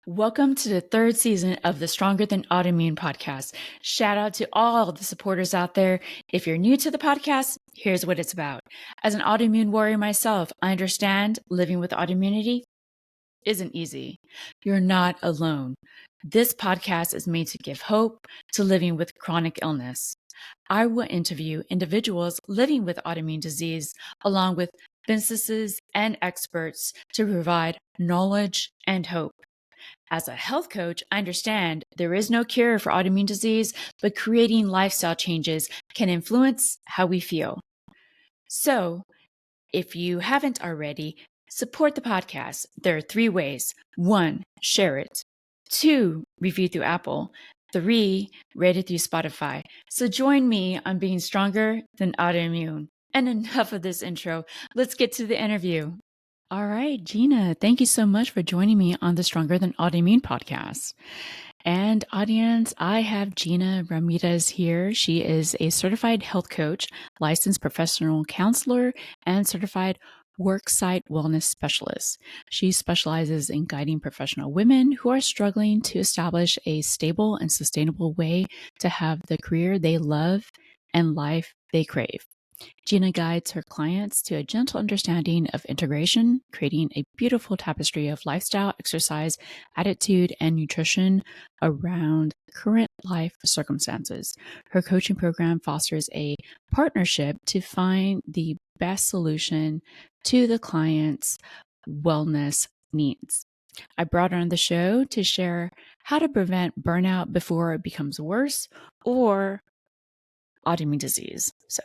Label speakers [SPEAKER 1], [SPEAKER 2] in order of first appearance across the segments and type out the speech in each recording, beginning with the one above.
[SPEAKER 1] Welcome to the third season of the Stronger Than Autoimmune podcast. Shout out to all the supporters out there. If you're new to the podcast, here's what it's about. As an autoimmune warrior myself, I understand living with autoimmunity isn't easy. You're not alone. This podcast is made to give hope to living with chronic illness. I will interview individuals living with autoimmune disease along with businesses and experts to provide knowledge and hope. As a health coach, I understand there is no cure for autoimmune disease, but creating lifestyle changes can influence how we feel. So, if you haven't already, support the podcast. There are 3 ways. 1, share it. 2, review through Apple. 3, rate it through Spotify. So join me on being stronger than autoimmune. And enough of this intro. Let's get to the interview. All right, Gina, thank you so much for joining me on the Stronger Than Autoimmune podcast. And audience, I have Gina Ramirez here. She is a certified health coach, licensed professional counselor, and certified worksite wellness specialist. She specializes in guiding professional women who are struggling to establish a stable and sustainable way to have the career they love and life they crave. Gina guides her clients to a gentle understanding of integration, creating a beautiful tapestry of lifestyle, exercise, attitude, and nutrition around current life circumstances. Her coaching program fosters a partnership to find the best solution to the client's wellness needs. I brought her on the show to share how to prevent burnout before it becomes worse or autoimmune disease. So,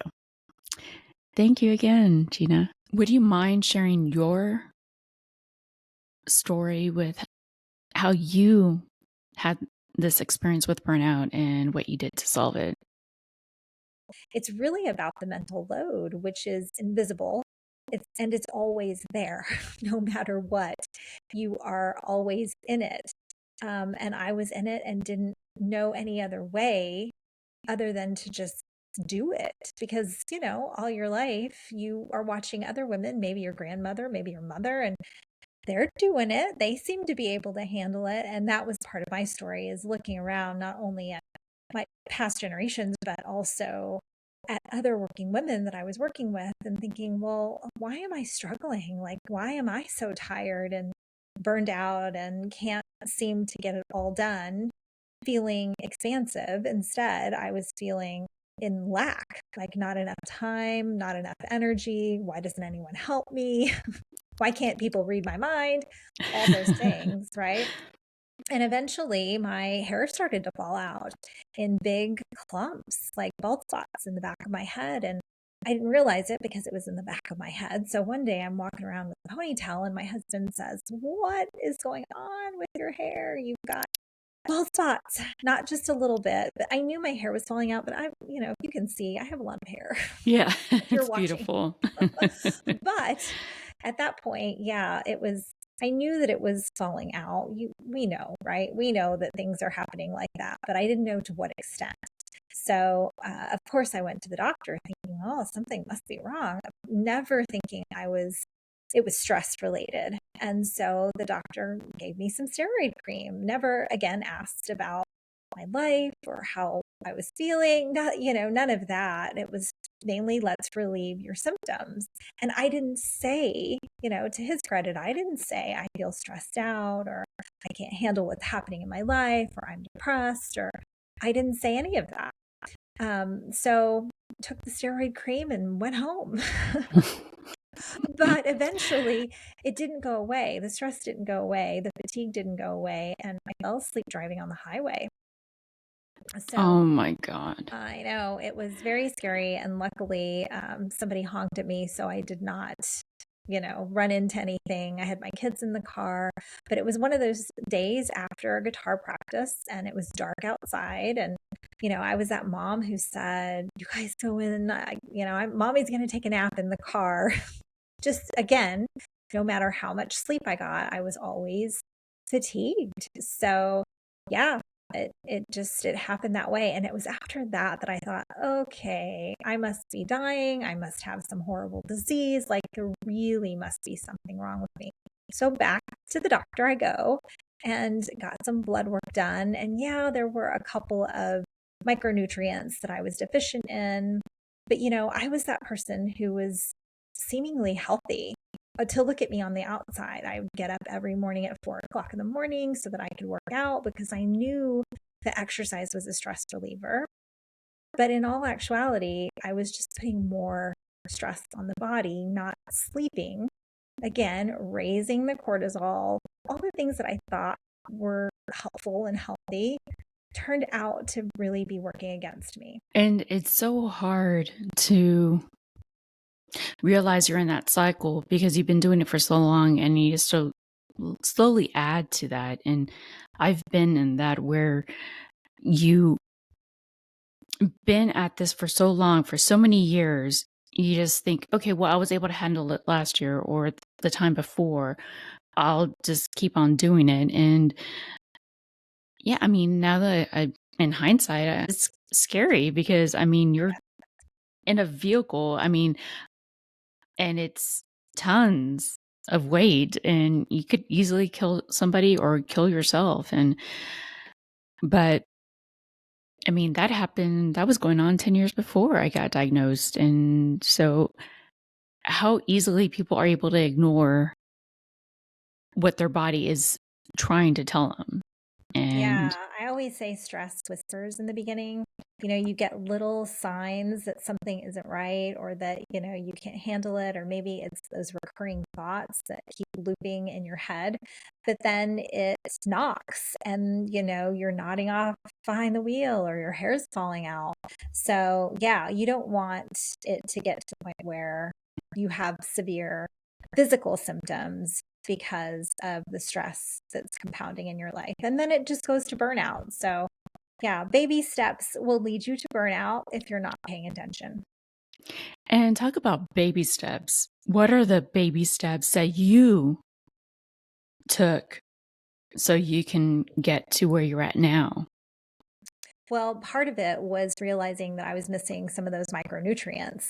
[SPEAKER 1] thank you again, Gina. Would you mind sharing your story with how you had this experience with burnout and what you did to solve it?
[SPEAKER 2] It's really about the mental load, which is invisible. It's always there, no matter what. You are always in it. And I was in it and didn't know any other way other than to just do it because, all your life you are watching other women, maybe your grandmother, maybe your mother, and they're doing it. They seem to be able to handle it. And that was part of my story, is looking around not only at my past generations, but also at other working women that I was working with and thinking, well, why am I struggling? Like, why am I so tired and burned out and can't seem to get it all done, feeling expansive? Instead, I was feeling in lack, like not enough time, not enough energy. Why doesn't anyone help me? Why can't people read my mind? All those things, right? And eventually my hair started to fall out in big clumps, like bald spots in the back of my head. And I didn't realize it because it was in the back of my head. So one day I'm walking around with a ponytail and my husband says, "What is going on with your hair? You've got bald spots." Not just a little bit, but I knew my hair was falling out, but you can see I have a lot of hair.
[SPEAKER 1] Yeah,
[SPEAKER 2] If you're
[SPEAKER 1] it's
[SPEAKER 2] watching.
[SPEAKER 1] beautiful.
[SPEAKER 2] But at that point, yeah, I knew that it was falling out. We know, right? We know that things are happening like that, but I didn't know to what extent. So, of course, I went to the doctor thinking, oh, something must be wrong. Never thinking it was stress related. And so the doctor gave me some steroid cream, never again asked about my life or how I was feeling, none of that. It was mainly, let's relieve your symptoms. And I didn't say, to his credit, I didn't say I feel stressed out or I can't handle what's happening in my life or I'm depressed, or I didn't say any of that. So took the steroid cream and went home. But eventually it didn't go away. The stress didn't go away. The fatigue didn't go away. And I fell asleep driving on the highway. So
[SPEAKER 1] Oh my God.
[SPEAKER 2] I know it was very scary. And luckily, somebody honked at me. So I did not, run into anything. I had my kids in the car, but it was one of those days after a guitar practice and it was dark outside. And, I was that mom who said, "You guys go in, mommy's going to take a nap in the car." Just again, no matter how much sleep I got, I was always fatigued. So yeah, it happened that way. And it was after that that I thought, okay, I must be dying. I must have some horrible disease. Like there really must be something wrong with me. So back to the doctor I go. and got some blood work done. And yeah, there were a couple of micronutrients that I was deficient in. But, I was that person who was seemingly healthy. To look at me on the outside, I would get up every morning at 4 o'clock in the morning so that I could work out because I knew that exercise was a stress reliever. But in all actuality, I was just putting more stress on the body, not sleeping. Again, raising the cortisol, all the things that I thought were helpful and healthy turned out to really be working against me.
[SPEAKER 1] And it's so hard to realize you're in that cycle because you've been doing it for so long and you just slowly add to that. And I've been in that where you been at this for so long, for so many years, you just think, okay, well, I was able to handle it last year or the time before. I'll just keep on doing it. And yeah, I mean, now that in hindsight, it's scary because I mean, you're in a vehicle, I mean, and it's tons of weight and you could easily kill somebody or kill yourself. But I mean, that was going on 10 years before I got diagnosed. And so how easily people are able to ignore what their body is trying to tell them.
[SPEAKER 2] Yeah,
[SPEAKER 1] And
[SPEAKER 2] I always say stress whispers in the beginning. You get little signs that something isn't right or that, you can't handle it, or maybe it's those recurring thoughts that keep looping in your head. But then it knocks and, you're nodding off behind the wheel or your hair's falling out. So, yeah, you don't want it to get to the point where you have severe physical symptoms because of the stress that's compounding in your life. And then it just goes to burnout. So, yeah, baby steps will lead you to burnout if you're not paying attention.
[SPEAKER 1] talk about baby steps. What are the baby steps that you took so you can get to where you're at now?
[SPEAKER 2] Well, part of it was realizing that I was missing some of those micronutrients.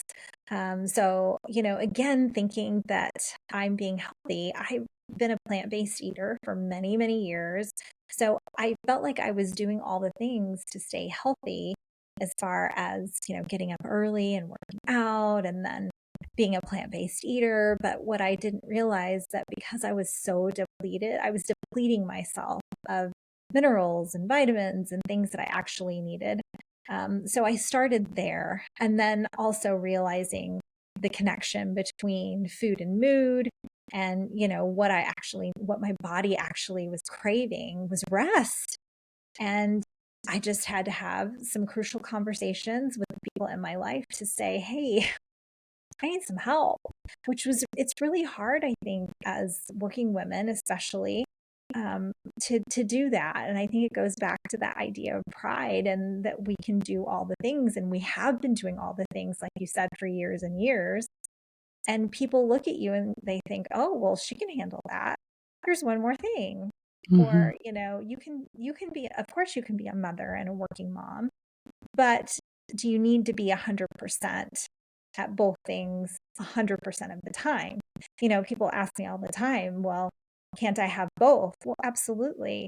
[SPEAKER 2] So, again, thinking that I'm being healthy, I've been a plant based eater for many, many years. So I felt like I was doing all the things to stay healthy as far as, getting up early and working out and then being a plant based eater. But what I didn't realize that because I was so depleted, I was depleting myself of minerals and vitamins and things that I actually needed. So I started there. And then also realizing the connection between food and mood and, what my body actually was craving was rest. And I just had to have some crucial conversations with the people in my life to say, hey, I need some help, it's really hard, I think, as working women, especially, to do that. And I think it goes back to that idea of pride and that we can do all the things. And we have been doing all the things, like you said, for years and years. And people look at you and they think, oh, well, she can handle that. Here's one more thing.
[SPEAKER 1] Mm-hmm.
[SPEAKER 2] Or, you can be, of course, you can be a mother and a working mom, but do you need to be 100% at both things 100% of the time? People ask me all the time, well, can't I have both? Well, absolutely.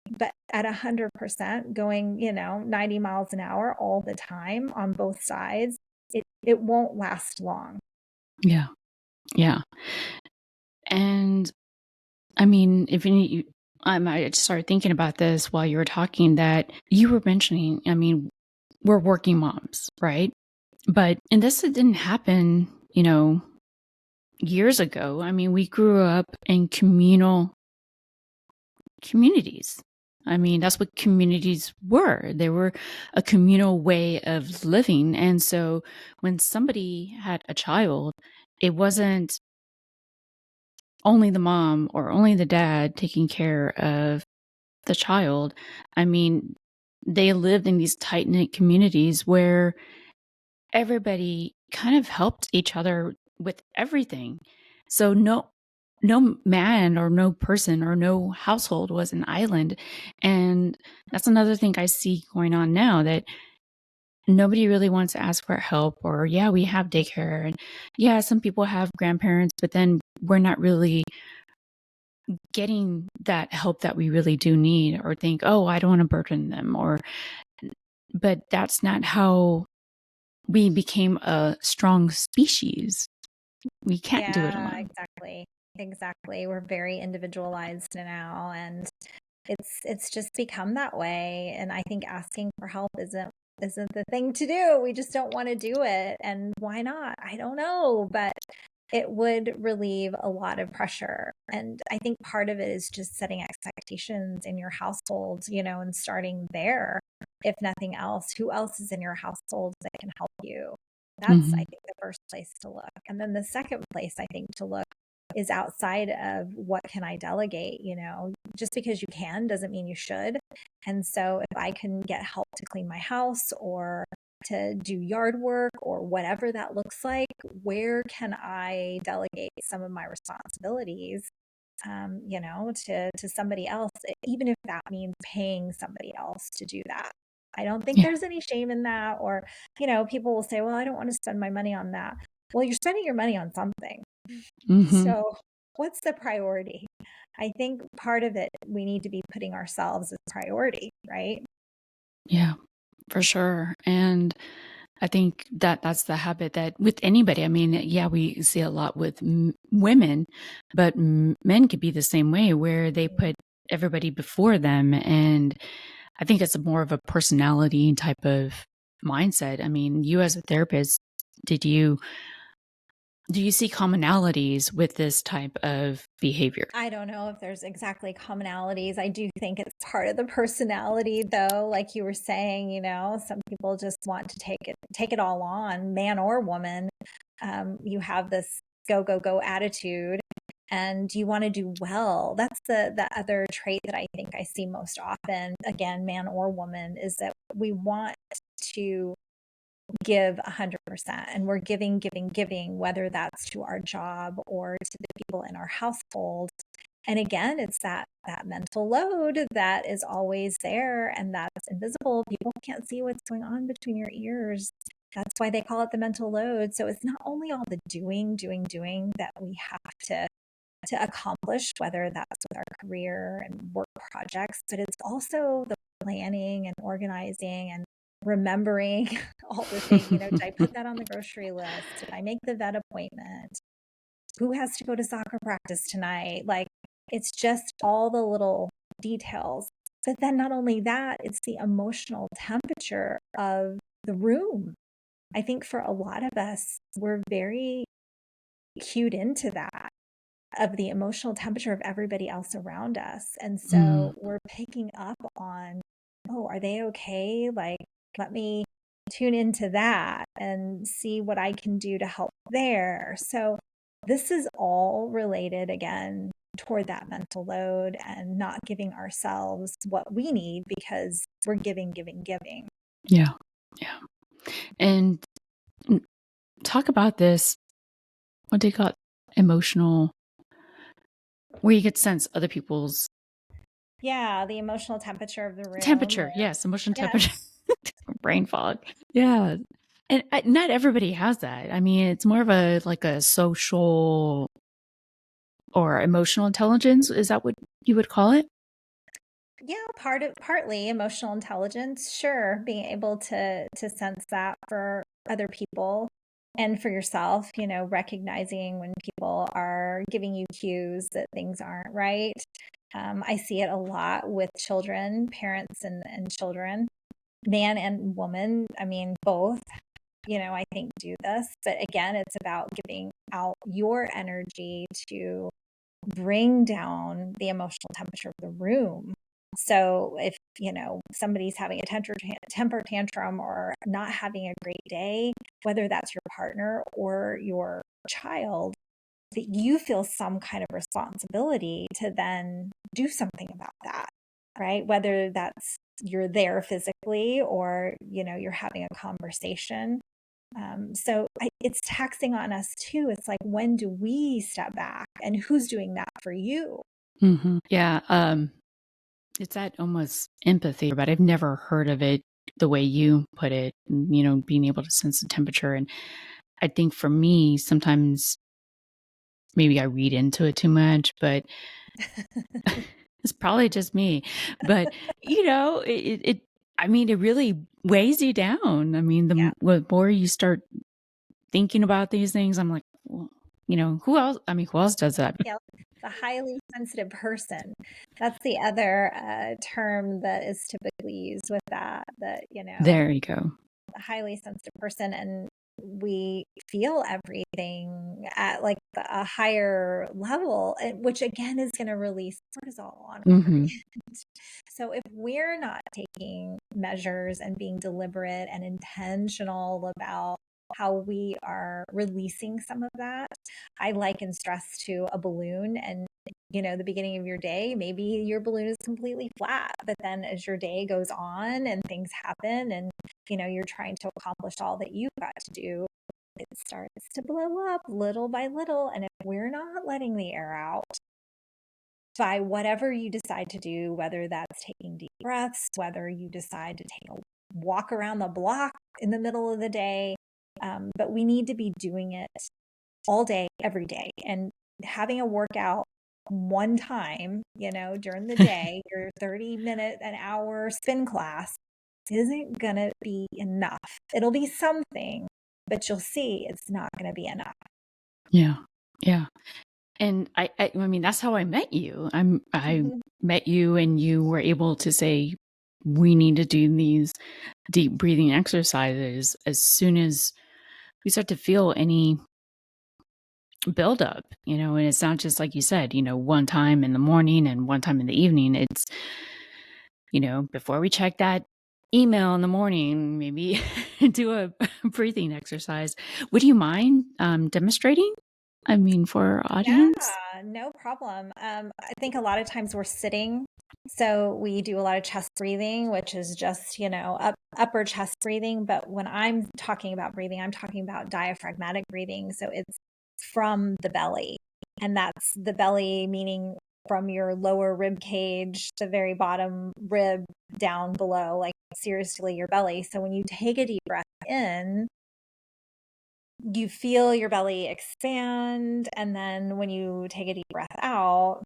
[SPEAKER 2] But at 100% going, 90 miles an hour all the time on both sides, it won't last long.
[SPEAKER 1] Yeah. Yeah. And I mean, if you, I just started thinking about this while you were talking that you were mentioning, I mean, we're working moms, right? And this didn't happen, years ago. I mean, we grew up in communal communities. I mean, that's what communities were. They were a communal way of living. And so when somebody had a child, it wasn't only the mom or only the dad taking care of the child. I mean, they lived in these tight knit communities where everybody kind of helped each other with everything. So no man or no person or no household was an island. And that's another thing I see going on now, that nobody really wants to ask for help. Or yeah, we have daycare, and yeah, some people have grandparents, but then we're not really getting that help that we really do need, or think, oh, I don't want to burden them, but that's not how we became a strong species. We can't do it
[SPEAKER 2] Yeah,
[SPEAKER 1] alone.
[SPEAKER 2] exactly. Exactly. We're very individualized now, and it's just become that way. And I think asking for help isn't the thing to do. We just don't want to do it. And why not? I don't know, but it would relieve a lot of pressure. And I think part of it is just setting expectations in your household, and starting there. If nothing else, who else is in your household that can help you? That's, I
[SPEAKER 1] Mm-hmm.
[SPEAKER 2] think, the first place to look. And then the second place I think to look is outside of what can I delegate? Just because you can doesn't mean you should. And so if I can get help to clean my house or to do yard work or whatever that looks like, where can I delegate some of my responsibilities, to somebody else, even if that means paying somebody else to do that. I don't think
[SPEAKER 1] Yeah.
[SPEAKER 2] there's any shame in that. Or, people will say, well, I don't want to spend my money on that. Well, you're spending your money on something.
[SPEAKER 1] Mm-hmm.
[SPEAKER 2] So, what's the priority? I think part of it, we need to be putting ourselves as priority, right?
[SPEAKER 1] Yeah, for sure. And I think that that's the habit that with anybody, I mean, yeah, we see a lot with women, but men could be the same way, where they
[SPEAKER 2] Mhm.
[SPEAKER 1] put everybody before them. And I think it's more of a personality type of mindset. I mean, you as a therapist, did you do you see commonalities with this type of behavior?
[SPEAKER 2] I don't know if there's exactly commonalities. I do think it's part of the personality, though. Like you were saying, some people just want to take it all on, man or woman. You have this go go go attitude, and you want to do well. That's the other trait that I think I see most often. Again, man or woman, is that we want to give 100%, and we're giving, giving, giving, whether that's to our job or to the people in our household. And again, it's that mental load that is always there, and that's invisible. People can't see what's going on between your ears. That's why they call it the mental load. So it's not only all the doing, doing, doing that we have to accomplish, whether that's with our career and work projects, but it's also the planning and organizing and remembering all the things. Did I put that on the grocery list? Did I make the vet appointment? Who has to go to soccer practice tonight? Like, it's just all the little details. But then not only that, it's the emotional temperature of the room. I think for a lot of us, we're very cued into that, of the emotional temperature of everybody else around us. And
[SPEAKER 1] Mm,
[SPEAKER 2] so we're picking up on, oh, are they okay? Like, let me tune into that and see what I can do to help there. So this is all related again toward that mental load and not giving ourselves what we need because we're giving, giving, giving.
[SPEAKER 1] yeah, yeah. And talk about this. What do you call it? Emotional, where you could sense other people's
[SPEAKER 2] Yeah, the emotional temperature of the room.
[SPEAKER 1] temperature. Yes, emotional
[SPEAKER 2] Yes.
[SPEAKER 1] temperature. Brain fog. Yeah. And not everybody has that. I mean, it's more of a like a social or emotional intelligence. Is that what you would call it?
[SPEAKER 2] Yeah, partly emotional intelligence, sure, being able to sense that for other people and for yourself, recognizing when people are giving you cues that things aren't right. I see it a lot with children, parents and children, man and woman. I mean, both, I think do this. But again, it's about giving out your energy to bring down the emotional temperature of the room. So if, somebody's having a temper tantrum or not having a great day, whether that's your partner or your child, that you feel some kind of responsibility to then do something about that, right? Whether that's you're there physically or, you're having a conversation. It's taxing on us too. It's like, when do we step back and who's doing that for you?
[SPEAKER 1] Yeah. It's that almost empathy, but I've never heard of it the way you put it, being able to sense the temperature. And I think for me, sometimes maybe I read into it too much, but it's probably just me. But, I mean, it really weighs you down. I mean,
[SPEAKER 2] Yeah.
[SPEAKER 1] the more you start thinking about these things, I'm like, well, who else? I mean, who else does that?
[SPEAKER 2] Yeah, the highly sensitive person. That's the other term that is typically used with that,
[SPEAKER 1] There you go.
[SPEAKER 2] a highly sensitive person. And we feel everything at like a higher level, which again is going to release cortisol on our
[SPEAKER 1] Hmm.
[SPEAKER 2] end. So if we're not taking measures and being deliberate and intentional about how we are releasing some of that, I liken stress to a balloon. And the beginning of your day, maybe your balloon is completely flat, but then as your day goes on and things happen and you're trying to accomplish all that you've got to do, it starts to blow up little by little. And if we're not letting the air out by whatever you decide to do, whether that's taking deep breaths, whether you decide to take a walk around the block in the middle of the day, but we need to be doing it all day, every day, and having a workout one time, during the day, your 30-minute, an hour spin class isn't going to be enough. It'll be something, but you'll see it's not going to be enough.
[SPEAKER 1] Yeah. Yeah. And I mean, that's how I met you. I met you and you were able to say, we need to do these deep breathing exercises as soon as we start to feel any buildup, and it's not just like you said, one time in the morning and one time in the evening. It's, before we check that email in the morning, maybe do a breathing exercise. Would you mind demonstrating? I mean, for our audience?
[SPEAKER 2] Yeah, no problem. I think a lot of times we're sitting, so we do a lot of chest breathing, which is just, upper chest breathing. But when I'm talking about breathing, I'm talking about diaphragmatic breathing. So it's from the belly, and that's the belly meaning from your lower rib cage, the very bottom rib down below, like seriously your belly. So when you take a deep breath in, you feel your belly expand. And then when you take a deep breath out,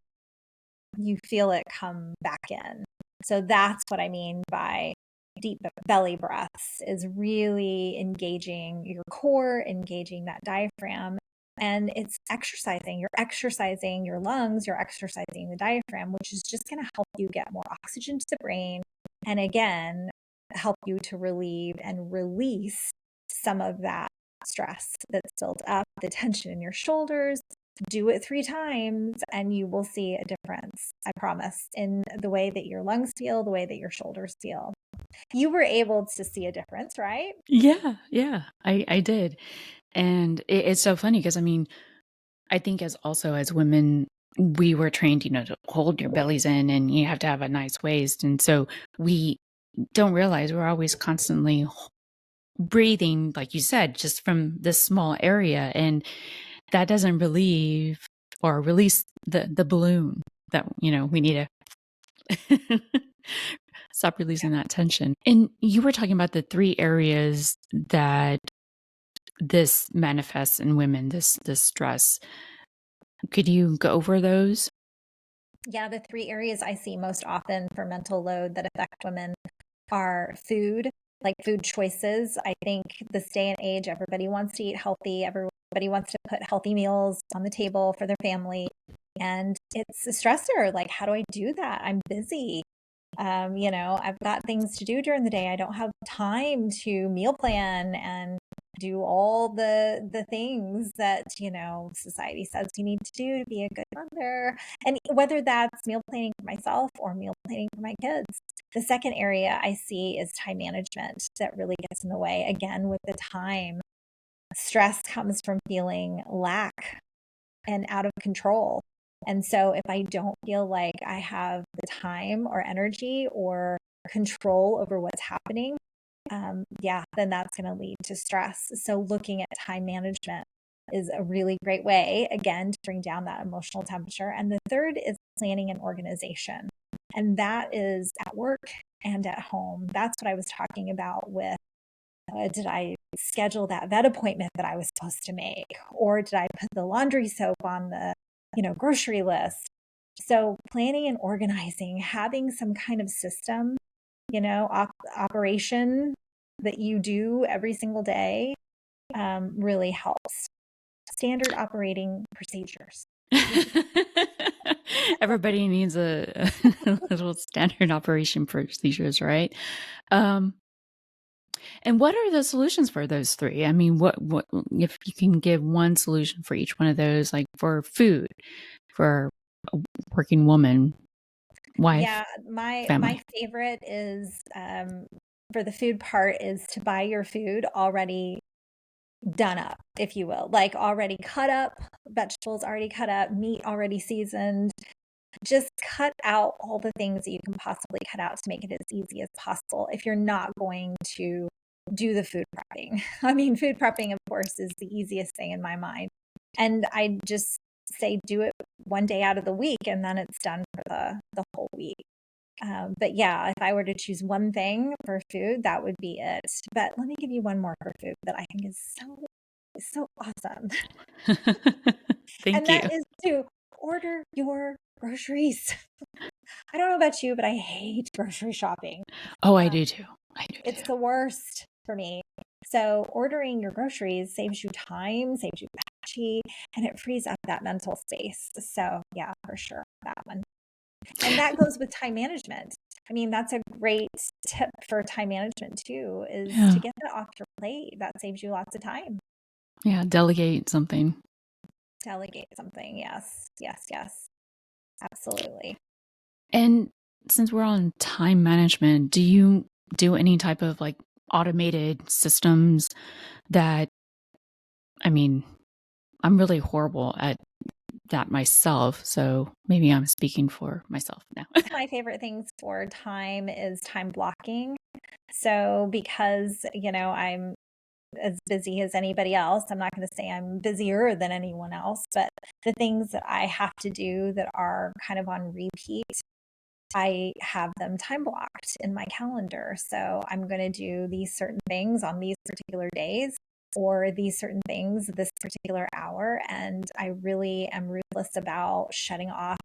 [SPEAKER 2] you feel it come back in. So that's what I mean by deep belly breaths, is really engaging your core, engaging that diaphragm. And it's exercising. You're exercising your lungs, you're exercising the diaphragm, which is just going to help you get more oxygen to the brain. And again, help you to relieve and release some of that stress that's built up, the tension in your shoulders. Do it 3 times and you will see a difference, I promise, in the way that your lungs feel, the way that your shoulders feel. You were able to see a difference, right?
[SPEAKER 1] Yeah, yeah, I did. And it's so funny because, I mean, I think as women, we were trained, to hold your bellies in and you have to have a nice waist. And so we don't realize we're always constantly breathing, like you said, just from this small area. And that doesn't relieve or release the balloon that, we need to stop releasing that tension. And you were talking about the 3 areas that this manifests in women, this stress. Could you go over those?
[SPEAKER 2] Yeah, the 3 areas I see most often for mental load that affect women are food, like food choices. I think this day and age, everybody wants to eat healthy. Everybody wants to put healthy meals on the table for their family. And it's a stressor. Like, how do I do that? I'm busy. I've got things to do during the day. I don't have time to meal plan and do all the things that, society says you need to do to be a good mother. And whether that's meal planning for myself or meal planning for my kids. The second area I see is time management that really gets in the way. Again, with the time, stress comes from feeling lack and out of control. And so if I don't feel like I have the time or energy or control over what's happening, then that's going to lead to stress. So looking at time management is a really great way, again, to bring down that emotional temperature. And the third is planning and organization. And that is at work and at home. That's what I was talking about with did I schedule that vet appointment that I was supposed to make? Or did I put the laundry soap on the, grocery list? So planning and organizing, having some kind of system, operation that you do every single day really helps. Standard operating procedures.
[SPEAKER 1] Everybody needs a little standard operation procedures, right? And what are the solutions for those three? I mean, what if you can give one solution for each one of those, like for food, for a working woman, wife,
[SPEAKER 2] Yeah, my
[SPEAKER 1] family?
[SPEAKER 2] favorite is for the food part is to buy your food already done up, if you will, like already cut up, vegetables already cut up, meat already seasoned. Just cut out all the things that you can possibly cut out to make it as easy as possible if you're not going to do the food prepping. I mean, food prepping, of course, is the easiest thing in my mind. And I just say do it one day out of the week and then it's done for the whole week. But yeah, if I were to choose one thing for food, that would be it. But let me give you one more for food that I think is so awesome.
[SPEAKER 1] Thank
[SPEAKER 2] And
[SPEAKER 1] you.
[SPEAKER 2] that is to order your groceries. I don't know about you, but I hate grocery shopping.
[SPEAKER 1] Oh, I do too.
[SPEAKER 2] It's the worst for me. So ordering your groceries saves you time, saves you energy, and it frees up that mental space. So yeah, for sure, that one. And that goes with time management. I mean, that's a great tip for time management too, is
[SPEAKER 1] Yeah.
[SPEAKER 2] to get that off your plate. That saves you lots of time.
[SPEAKER 1] Yeah. Delegate something.
[SPEAKER 2] Delegate something. Yes, yes, yes. Absolutely.
[SPEAKER 1] And since we're on time management, do you do any type of like automated systems that, I mean, I'm really horrible at that myself. So maybe I'm speaking for myself now.
[SPEAKER 2] My favorite things for time is time blocking. So because, I'm as busy as anybody else, I'm not going to say I'm busier than anyone else, but the things that I have to do that are kind of on repeat, I have them time blocked in my calendar. So I'm going to do these certain things on these particular days or these certain things this particular hour. And I really am ruthless about shutting off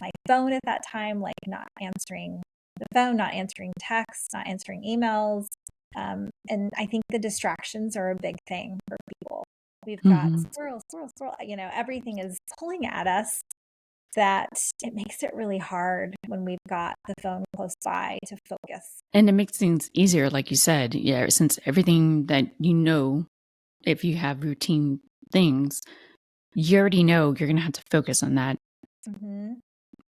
[SPEAKER 2] my phone at that time, like not answering the phone, not answering texts, not answering emails. And I think the distractions are a big thing for people. We've got squirrel, squirrel, squirrel, everything is pulling at us that it makes it really hard when we've got the phone close by to focus.
[SPEAKER 1] And it makes things easier, like you said. Yeah, since everything that if you have routine things, you already know you're going to have to focus on that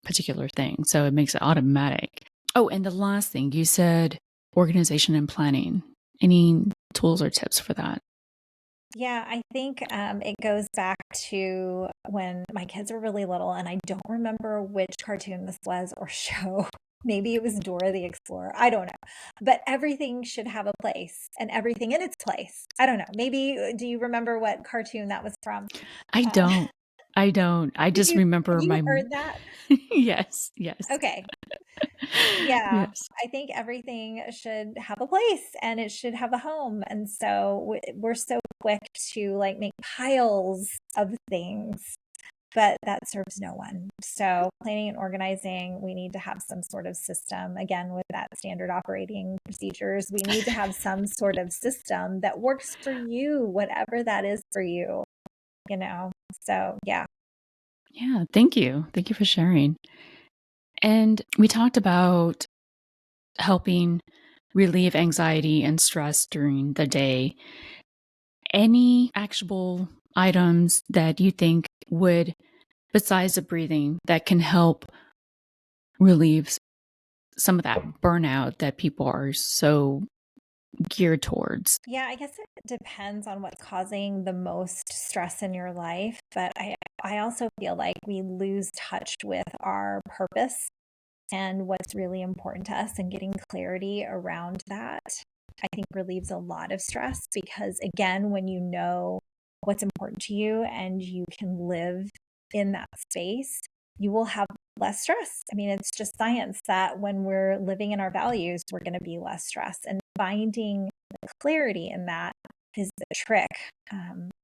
[SPEAKER 1] particular thing. So it makes it automatic. Oh, and the last thing you said, organization and planning. Any tools or tips for that?
[SPEAKER 2] Yeah, I think it goes back to when my kids were really little, and I don't remember which cartoon this was or show. Maybe it was Dora the Explorer. I don't know. But everything should have a place and everything in its place. I don't know. Maybe, do you remember what cartoon that was from?
[SPEAKER 1] I don't. I don't. I just
[SPEAKER 2] Have
[SPEAKER 1] remember
[SPEAKER 2] you heard that?
[SPEAKER 1] Yes.
[SPEAKER 2] Okay. Yeah,
[SPEAKER 1] Yes.
[SPEAKER 2] I think everything should have a place and it should have a home. And so we're so quick to like make piles of things, but that serves no one. So planning and organizing, we need to have some sort of system. Again, with that standard operating procedures, we need to have some sort of system that works for you, whatever that is for you, So yeah.
[SPEAKER 1] Yeah. Thank you. Thank you for sharing. And we talked about helping relieve anxiety and stress during the day. Any actionable items that you think would, besides the breathing, that can help relieve some of that burnout that people are so geared towards?
[SPEAKER 2] Yeah, I guess it depends on what's causing the most stress in your life, but I also feel like we lose touch with our purpose and what's really important to us, and getting clarity around that, I think relieves a lot of stress because, again, when you know what's important to you and you can live in that space, you will have less stress. I mean, it's just science that when we're living in our values, we're going to be less stressed. And finding the clarity in that is the trick.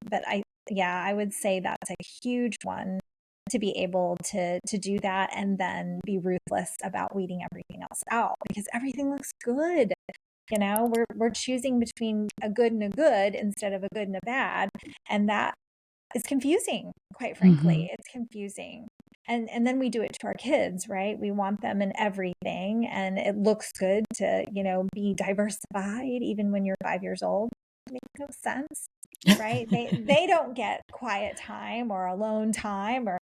[SPEAKER 2] But I would say that's a huge one, to be able to do that and then be ruthless about weeding everything else out, because everything looks good. We're choosing between a good and a good instead of a good and a bad. And that is confusing, quite frankly. It's confusing. And then we do it to our kids, right? We want them in everything, and it looks good to, be diversified even when you're 5 years old. It makes no sense, right? They don't get quiet time or alone time, or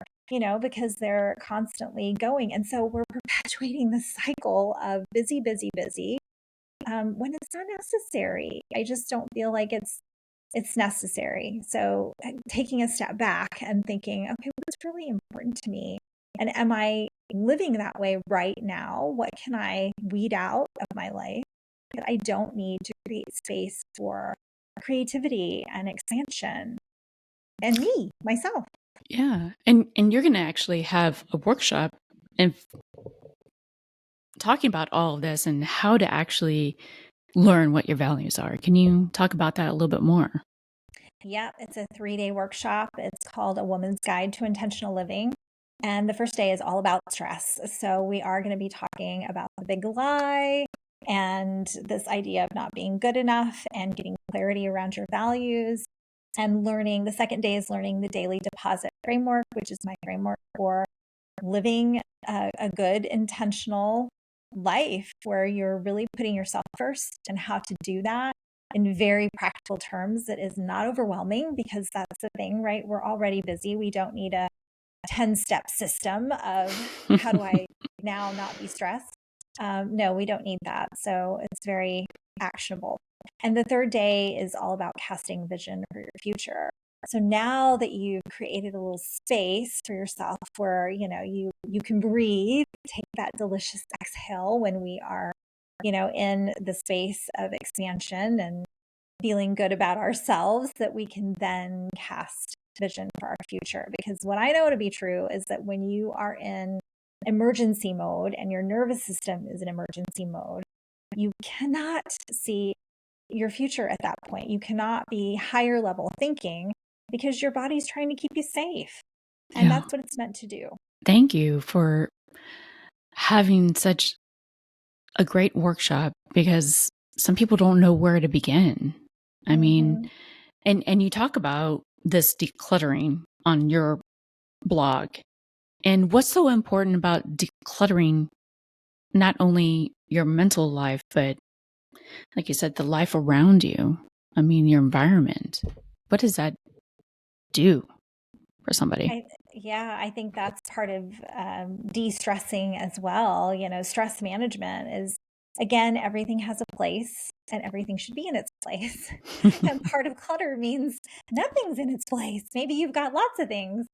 [SPEAKER 2] because they're constantly going. And so we're perpetuating the cycle of busy, busy, busy, when it's not necessary. I just don't feel like it's necessary. So taking a step back and thinking, okay, what's really important to me? And am I living that way right now? What can I weed out of my life that I don't need to create space for creativity and expansion and me, myself?
[SPEAKER 1] Yeah. And you're going to actually have a workshop and talking about all of this and how to actually learn what your values are. Can you talk about that a little bit more?
[SPEAKER 2] Yeah, it's a 3-day workshop. It's called A Woman's Guide to Intentional Living. And the first day is all about stress. So we are going to be talking about the big lie and this idea of not being good enough and getting clarity around your values, and learning. The second day is learning the daily deposit framework, which is my framework for living a good, intentional life where you're really putting yourself first, and how to do that in very practical terms that is not overwhelming, because that's the thing, right? We're already busy. We don't need a 10-step system of how do I now not be stressed. No, we don't need that. So it's very actionable. And the third day is all about casting vision for your future. So now that you've created a little space for yourself where, you can breathe, take that delicious exhale when we are, in the space of expansion and feeling good about ourselves, that we can then cast vision for our future. Because what I know to be true is that when you are in emergency mode and your nervous system is in emergency mode, you cannot see your future at that point. You cannot be higher level thinking, because your body's trying to keep you safe. And
[SPEAKER 1] Yeah.
[SPEAKER 2] that's what it's meant to do.
[SPEAKER 1] Thank you for having such a great workshop, because some people don't know where to begin. I mean, and you talk about this decluttering on your blog. And what's so important about decluttering not only your mental life, but like you said, the life around you? I mean, your environment. What does that do for somebody?
[SPEAKER 2] I think that's part of de-stressing as well. Stress management is, again, everything has a place and everything should be in its place. And part of clutter means nothing's in its place. Maybe you've got lots of things.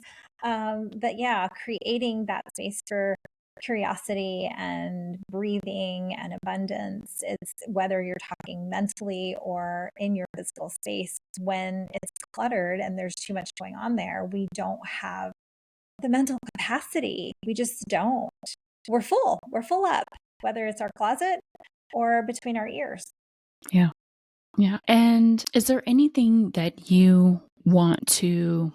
[SPEAKER 2] But yeah, creating that space for curiosity and breathing and abundance, it's whether you're talking mentally or in your physical space. When it's cluttered and there's too much going on there, we don't have the mental capacity. We just don't. We're full. We're full up, whether it's our closet or between our ears.
[SPEAKER 1] Yeah. Yeah. And is there anything that you want to,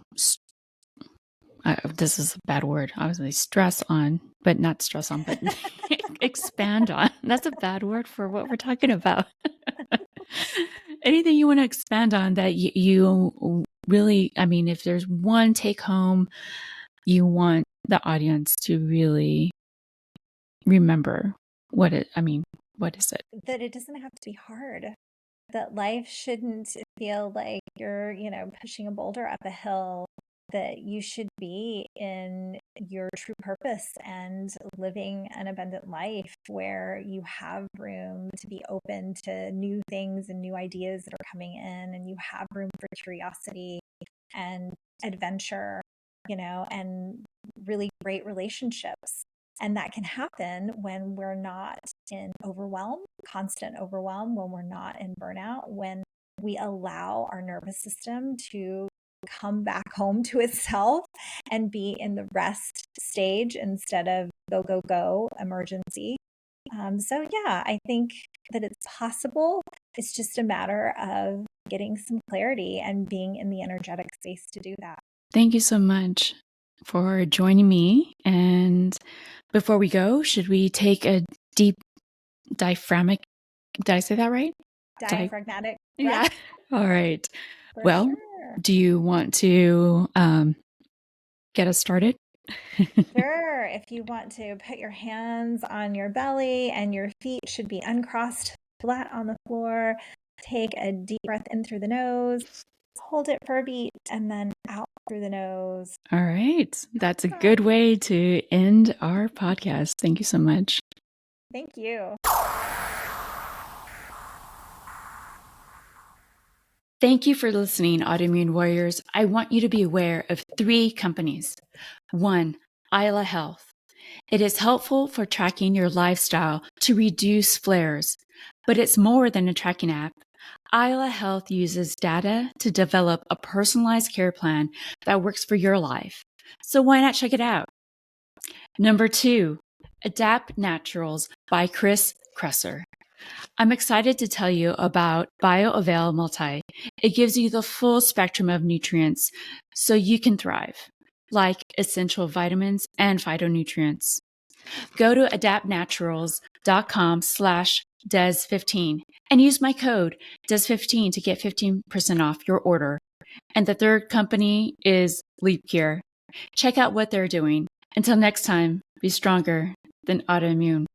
[SPEAKER 1] this is a bad word, I was going to stress on, but not stress on, but expand on. That's a bad word for what we're talking about. Anything you want to expand on that you really, I mean, if there's one take home you want the audience to really remember, what is it?
[SPEAKER 2] That it doesn't have to be hard. That life shouldn't feel like you're, pushing a boulder up a hill. That you should be in your true purpose and living an abundant life where you have room to be open to new things and new ideas that are coming in, and you have room for curiosity and adventure, and really great relationships. And that can happen when we're not in overwhelm, constant overwhelm, when we're not in burnout, when we allow our nervous system to come back home to itself and be in the rest stage instead of go, go, go, emergency. So yeah, I think that it's possible. It's just a matter of getting some clarity and being in the energetic space to do that.
[SPEAKER 1] Thank you so much for joining me. And before we go, should we take a deep diaphragmatic? Did I say that right?
[SPEAKER 2] Diaphragmatic
[SPEAKER 1] Yeah.
[SPEAKER 2] breath.
[SPEAKER 1] All right.
[SPEAKER 2] For
[SPEAKER 1] Well,
[SPEAKER 2] sure.
[SPEAKER 1] do you want to get us started?
[SPEAKER 2] Sure. If you want to put your hands on your belly and your feet should be uncrossed flat on the floor, take a deep breath in through the nose, hold it for a beat, and then out through the nose.
[SPEAKER 1] All right. That's a good
[SPEAKER 2] Awesome.
[SPEAKER 1] way to end our podcast. Thank you so much.
[SPEAKER 2] Thank you.
[SPEAKER 1] Thank you for listening, Autoimmune Warriors. I want you to be aware of 3 companies. 1, Aila Health. It is helpful for tracking your lifestyle to reduce flares, but it's more than a tracking app. Aila Health uses data to develop a personalized care plan that works for your life. So why not check it out? Number 2, Adapt Naturals by Chris Kresser. I'm excited to tell you about BioAvail Multi. It gives you the full spectrum of nutrients so you can thrive, like essential vitamins and phytonutrients. Go to adaptnaturals.com/des15 and use my code DES15 to get 15% off your order. And the third company is LeapCure. Check out what they're doing. Until next time, be stronger than autoimmune.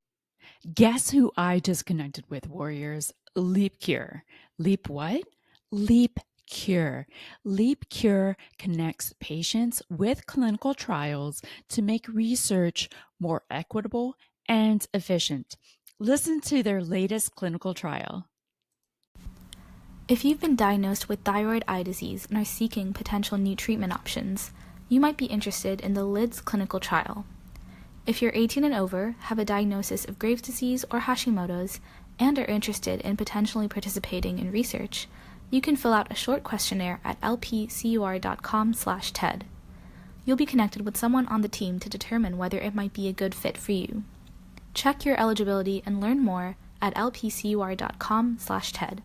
[SPEAKER 1] Guess who I just connected with, warriors? Leap Cure. Leap what? Leap Cure. Leap Cure connects patients with clinical trials to make research more equitable and efficient. Listen to their latest clinical trial.
[SPEAKER 3] If you've been diagnosed with thyroid eye disease and are seeking potential new treatment options, you might be interested in the LIDS clinical trial. If you're 18 and over, have a diagnosis of Graves' disease or Hashimoto's, and are interested in potentially participating in research, you can fill out a short questionnaire at lpcur.com/TED. You'll be connected with someone on the team to determine whether it might be a good fit for you. Check your eligibility and learn more at lpcur.com/TED.